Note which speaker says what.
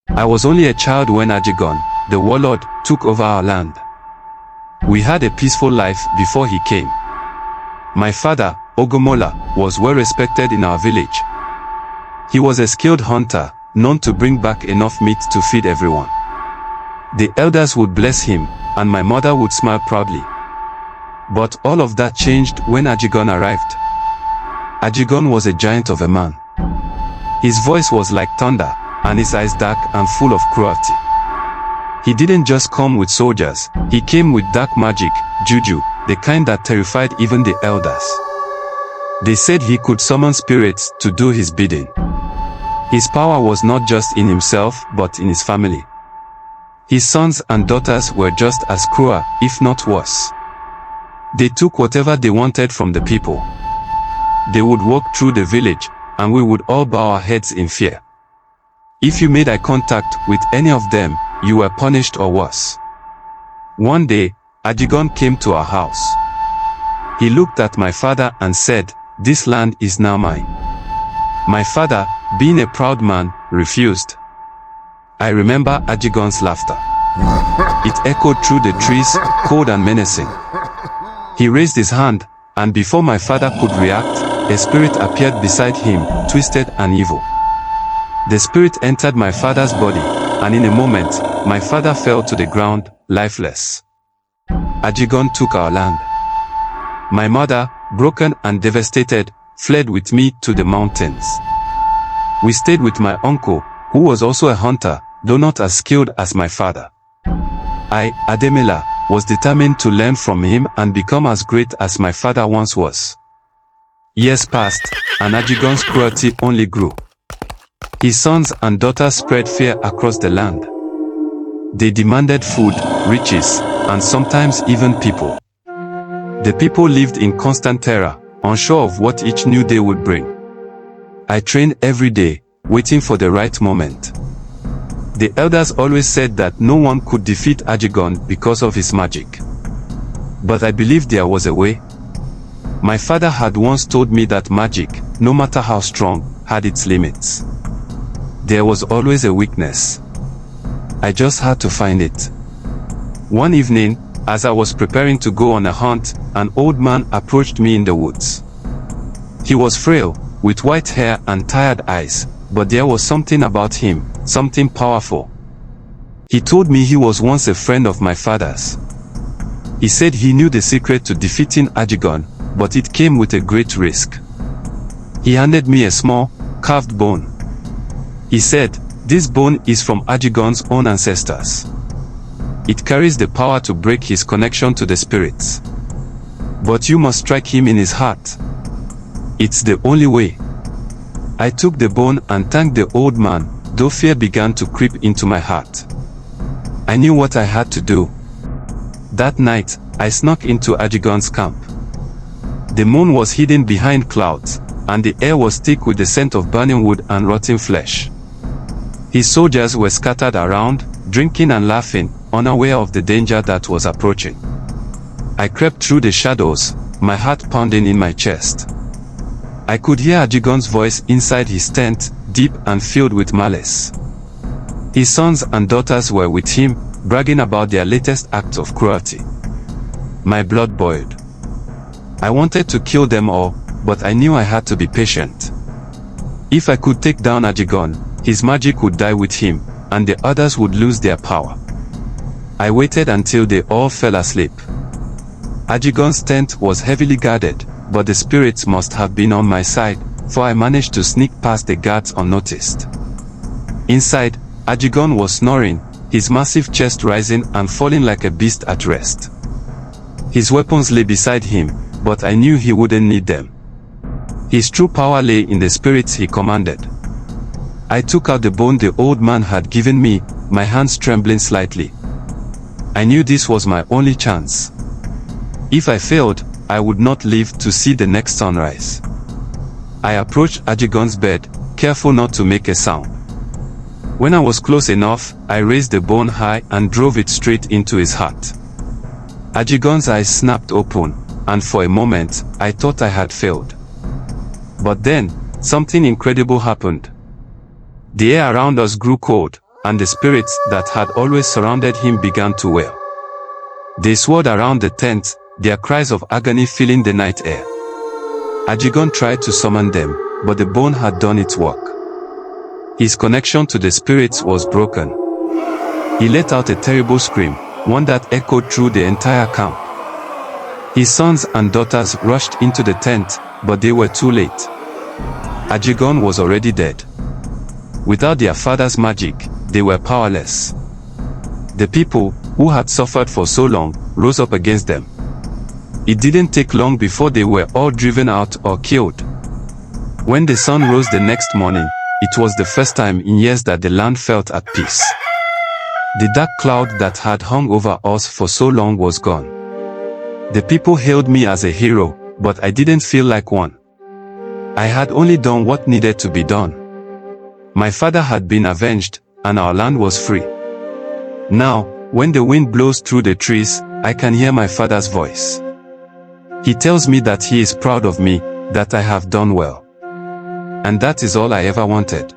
Speaker 1: I was only a child when Ajagun, the warlord, took over our land. We had a peaceful life before he came. My father, Ademola, was well respected in our village. He was a skilled hunter, known to bring back enough meat to feed everyone. The elders would bless him, and my mother would smile proudly. But all of that changed when Ajagun arrived. Ajagun was a giant of a man. His voice was like thunder, and his eyes dark and full of cruelty. He didn't just come with soldiers, he came with dark magic, juju, the kind that terrified even the elders. They said he could summon spirits to do his bidding. His power was not just in himself, but in his family. His sons and daughters were just as cruel, if not worse. They took whatever they wanted from the people. They would walk through the village, and we would all bow our heads in fear. If you made eye contact with any of them, you were punished or worse. One day, Ajagun came to our house. He looked at my father and said, "This land is now mine." My father, being a proud man, refused. I remember Ajagun's laughter. It echoed through the trees, cold and menacing. He raised his hand, and before my father could react, a spirit appeared beside him, twisted and evil. The spirit entered my father's body, and in a moment, my father fell to the ground, lifeless. Ajagun took our land. My mother, broken and devastated, fled with me to the mountains. We stayed with my uncle, who was also a hunter, though not as skilled as my father. I, Ademola, was determined to learn from him and become as great as my father once was. Years passed, and Ajagun's cruelty only grew. His sons and daughters spread fear across the land. They demanded food, riches, and sometimes even people. The people lived in constant terror, unsure of what each new day would bring. I trained every day, waiting for the right moment. The elders always said that no one could defeat Ajagun because of his magic. But I believed there was a way. My father had once told me that magic, no matter how strong, had its limits. There was always a weakness. I just had to find it. One evening, as I was preparing to go on a hunt, an old man approached me in the woods. He was frail, with white hair and tired eyes, but there was something about him, something powerful. He told me he was once a friend of my father's. He said he knew the secret to defeating Ajagun, but it came with a great risk. He handed me a small, carved bone. He said, "This bone is from Ajagun's own ancestors. It carries the power to break his connection to the spirits. But you must strike him in his heart. It's the only way." I took the bone and thanked the old man, though fear began to creep into my heart. I knew what I had to do. That night, I snuck into Ajagun's camp. The moon was hidden behind clouds, and the air was thick with the scent of burning wood and rotting flesh. His soldiers were scattered around, drinking and laughing, unaware of the danger that was approaching. I crept through the shadows, my heart pounding in my chest. I could hear Ajagun's voice inside his tent, deep and filled with malice. His sons and daughters were with him, bragging about their latest acts of cruelty. My blood boiled. I wanted to kill them all, but I knew I had to be patient. If I could take down Ajagun, his magic would die with him, and the others would lose their power. I waited until they all fell asleep. Ajagun's tent was heavily guarded, but the spirits must have been on my side, for I managed to sneak past the guards unnoticed. Inside, Ajagun was snoring, his massive chest rising and falling like a beast at rest. His weapons lay beside him, but I knew he wouldn't need them. His true power lay in the spirits he commanded. I took out the bone the old man had given me, my hands trembling slightly. I knew this was my only chance. If I failed, I would not live to see the next sunrise. I approached Ajagun's bed, careful not to make a sound. When I was close enough, I raised the bone high and drove it straight into his heart. Ajagun's eyes snapped open, and for a moment, I thought I had failed. But then, something incredible happened. The air around us grew cold, and the spirits that had always surrounded him began to wail. They swirled around the tent, their cries of agony filling the night air. Ajagun tried to summon them, but the bone had done its work. His connection to the spirits was broken. He let out a terrible scream, one that echoed through the entire camp. His sons and daughters rushed into the tent, but they were too late. Ajagun was already dead. Without their father's magic, they were powerless. The people, who had suffered for so long, rose up against them. It didn't take long before they were all driven out or killed. When the sun rose the next morning, it was the first time in years that the land felt at peace. The dark cloud that had hung over us for so long was gone. The people hailed me as a hero, but I didn't feel like one. I had only done what needed to be done. My father had been avenged, and our land was free. Now, when the wind blows through the trees, I can hear my father's voice. He tells me that he is proud of me, that I have done well. And that is all I ever wanted.